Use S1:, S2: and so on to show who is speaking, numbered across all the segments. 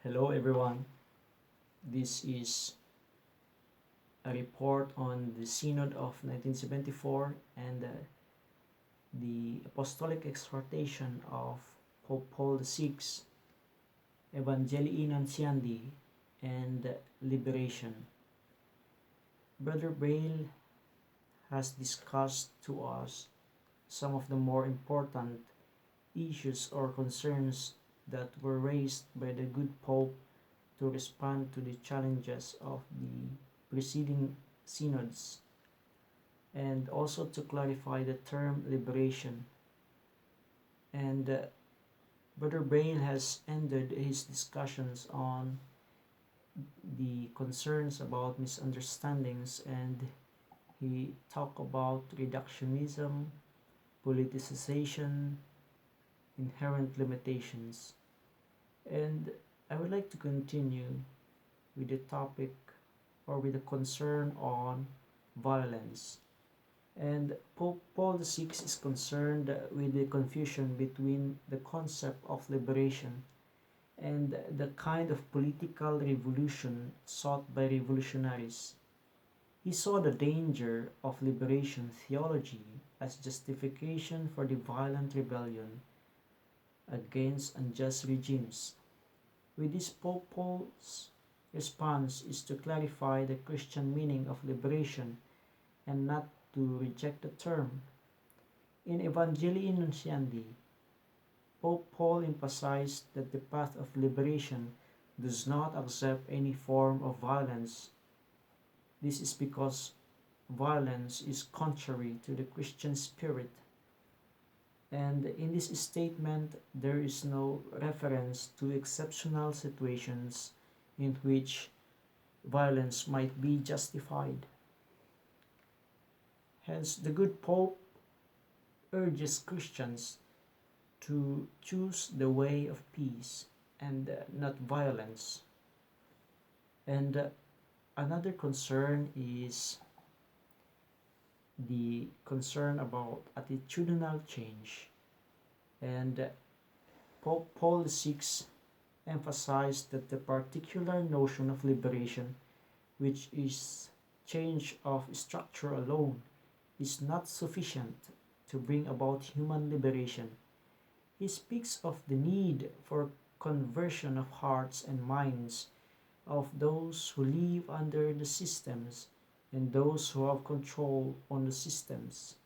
S1: Hello everyone. This is a report on the Synod of 1974 and the Apostolic Exhortation of Pope Paul VI, Evangelii Nuntiandi, and Liberation. Brother Braille has discussed to us some of the more important issues or concerns that were raised by the good Pope to respond to the challenges of the preceding synods, and also to clarify the term liberation. And Brother Braille has ended his discussions on the concerns about misunderstandings, and he talked about reductionism, politicization, inherent limitations. And I would like to continue with the topic or with the concern on violence. And Pope Paul VI is concerned with the confusion between the concept of liberation and the kind of political revolution sought by revolutionaries. He saw the danger of liberation theology as justification for the violent rebellion against unjust regimes. With this, Pope Paul's response is to clarify the Christian meaning of liberation and not to reject the term. In Evangelii Nuntiandi, Pope Paul emphasized that the path of liberation does not accept any form of violence. This is because violence is contrary to the Christian spirit. And in this statement, there is no reference to exceptional situations in which violence might be justified. Hence, the good Pope urges Christians to choose the way of peace and not violence. And another concern is the concern about attitudinal change. And Pope Paul VI emphasized that the particular notion of liberation, which is change of structure alone, is not sufficient to bring about human liberation. He speaks of the need for conversion of hearts and minds of those who live under the systems and those who have control on the systems.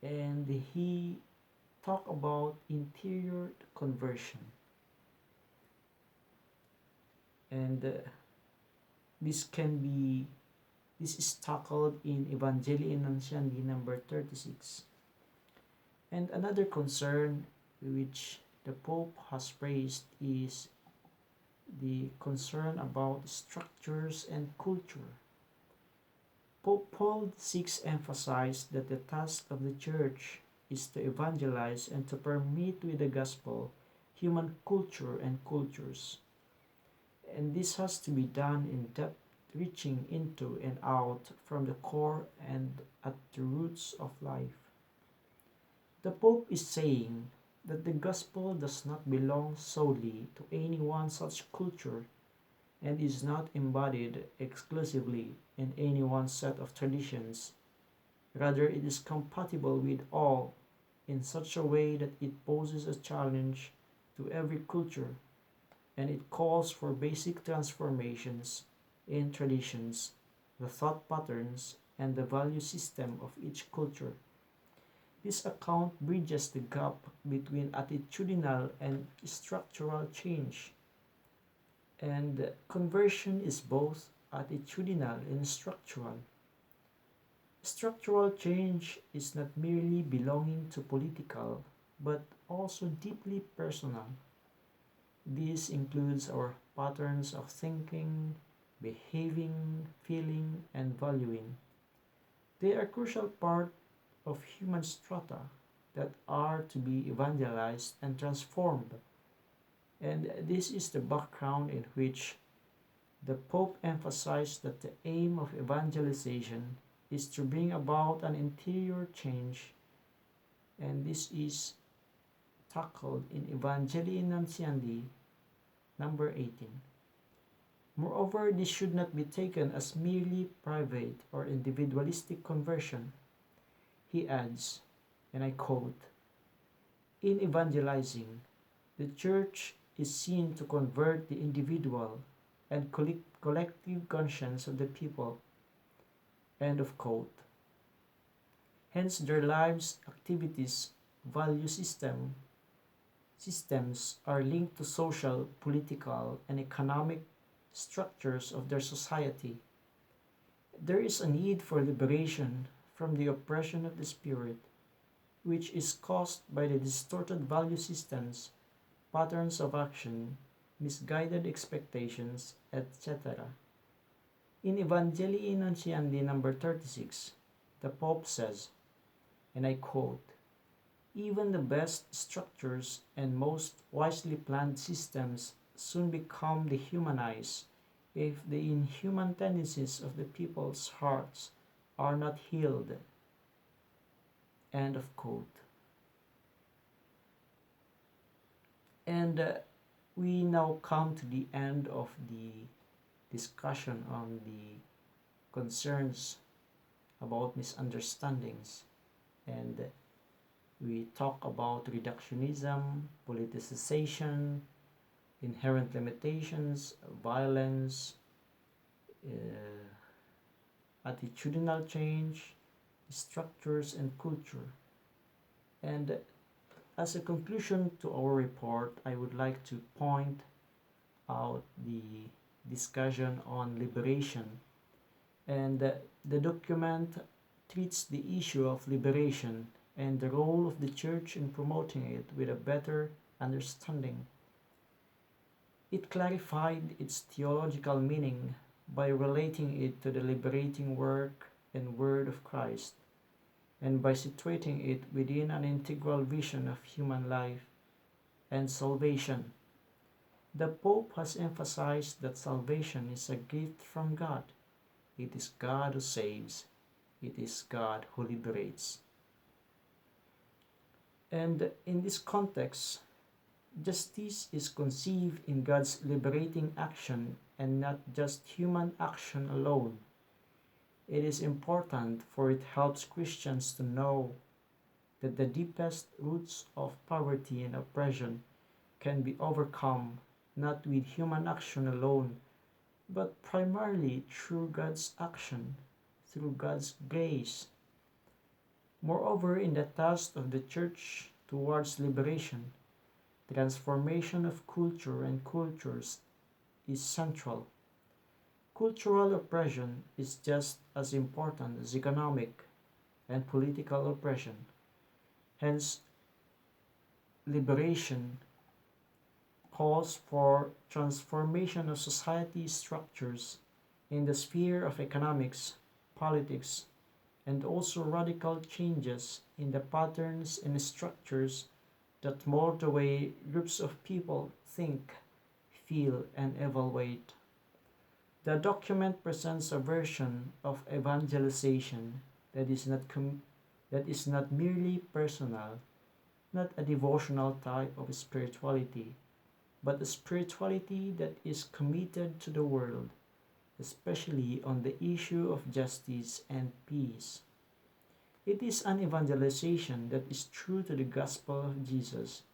S1: And he talked about interior conversion. And this is tackled in Evangelii Nuntiandi number 36. And another concern which the Pope has raised is the concern about structures and culture. Pope Paul VI emphasized that the task of the Church is to evangelize and to permeate with the gospel human culture and cultures. And this has to be done in depth, reaching into and out from the core and at the roots of life. The Pope is saying that the gospel does not belong solely to any one such culture and is not embodied exclusively in any one set of traditions. Rather, it is compatible with all in such a way that it poses a challenge to every culture, and it calls for basic transformations in traditions, the thought patterns, and the value system of each culture. This account bridges the gap between attitudinal and structural change. And conversion is both attitudinal and structural. Structural change is not merely belonging to political, but also deeply personal. This includes our patterns of thinking, behaving, feeling, and valuing. They are a crucial part of human strata that are to be evangelized and transformed. And this is the background in which the Pope emphasized that the aim of evangelization is to bring about an interior change, and this is tackled in Evangelii Nuntiandi number 18. Moreover, this should not be taken as merely private or individualistic conversion. He adds, and I quote, "In evangelizing, the Church is seen to convert the individual and collective conscience of the people." End of quote. Hence, their lives, activities, value systems are linked to social, political, and economic structures of their society. There is a need for liberation from the oppression of the spirit, which is caused by the distorted value systems, patterns of action, misguided expectations, etc. In Evangelii Nuntiandi number 36, the Pope says, and I quote, "Even the best structures and most wisely planned systems soon become dehumanized if the inhuman tendencies of the people's hearts are not healed." End of quote. And we now come to the end of the discussion on the concerns about misunderstandings. And we talk about reductionism, politicization, inherent limitations, violence, attitudinal change, structures, and culture. And as a conclusion to our report, I would like to point out the discussion on liberation. And the document treats the issue of liberation and the role of the Church in promoting it with a better understanding. It clarified its theological meaning by relating it to the liberating work and word of Christ, and by situating it within an integral vision of human life and salvation. The Pope has emphasized that salvation is a gift from God. It is God who saves. It is God who liberates. And in this context, justice is conceived in God's liberating action and not just human action alone. It is important, for it helps Christians to know that the deepest roots of poverty and oppression can be overcome not with human action alone, but primarily through God's action, through God's grace. Moreover, in the task of the Church towards liberation, transformation of culture and cultures is central. Cultural oppression is just as important as economic and political oppression. Hence, liberation calls for transformation of society structures in the sphere of economics, politics, and also radical changes in the patterns and structures that mold the way groups of people think, feel, and evaluate. The document presents a version of evangelization that is not merely personal, not a devotional type of spirituality, but a spirituality that is committed to the world, especially on the issue of justice and peace. It is an evangelization that is true to the gospel of Jesus,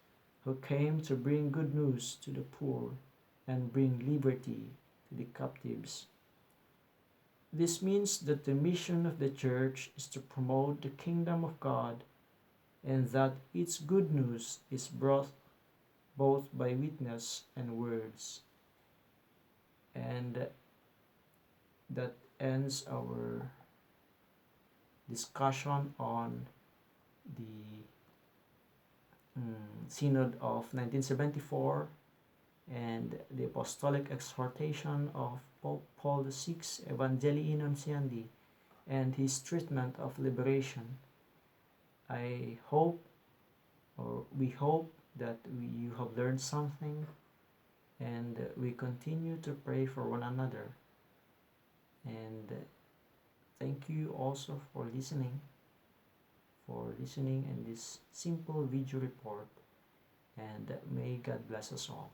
S1: who came to bring good news to the poor and bring liberty to the captives. This means that the mission of the Church is to promote the kingdom of God, and that its good news is brought both by witness and words. And that ends our discussion on the Synod of 1974 and the Apostolic Exhortation of Pope Paul VI, Evangelii Nuntiandi, and his treatment of liberation. I hope, or we hope, that you have learned something, and we continue to pray for one another. And thank you also for listening in this simple video report, and may God bless us all.